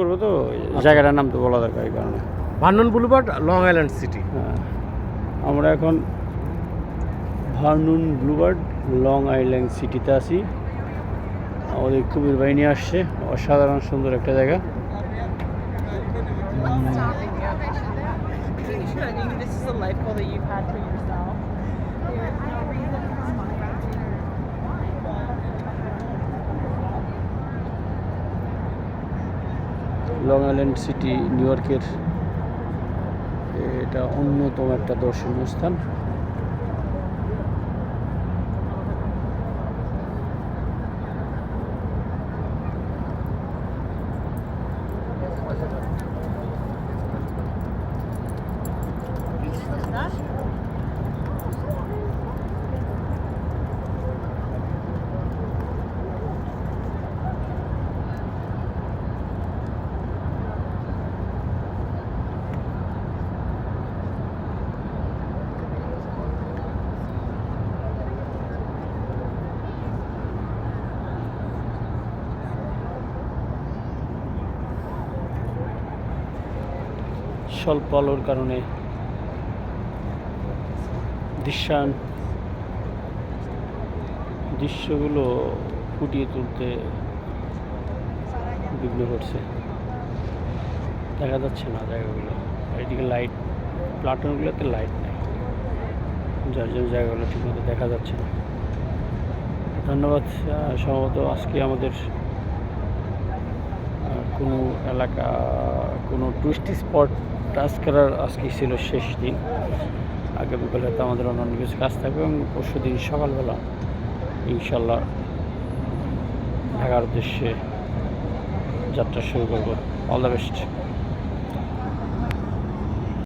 করবো তো জায়গাটার নাম তো বলা দরকার এই কারণে। Vernon বুলভার্ড, long island city. হ্যাঁ, আমরা এখন ভার্নন ব্লুবার্ড লং আইল্যান্ড সিটিতে আছি। আমাদের কুমির বাহিনী আসছে, অসাধারণ সুন্দর একটা জায়গা। This is a life goal that you've had for yourself. There's no reason long island city new ইয়র্কের এটা অন্যতম একটা দর্শনীয় স্থান। স্বল্প আলোর কারণে দৃশ্যগুলো ফুটিয়ে তুলতে বিঘ্ন করছে, দেখা যাচ্ছে না জায়গাগুলো। এদিকে লাইট, প্ল্যাটফর্মগুলোতে লাইট নেই, যার জন্য জায়গাগুলো ঠিকমতো দেখা যাচ্ছে না। ধন্যবাদ। সম্ভবত আজকে আমাদের কোনো এলাকা, কোনো টুরিস্ট স্পট টাচ করার আজকে ছিল শেষ দিন। আগামীকাল হয়তো আমাদের অন্যান্য কিছু কাজ থাকবে এবং পরশু দিন সকালবেলা ইনশাল্লাহ ঢাকার উদ্দেশ্যে যাত্রা শুরু করব। All the best.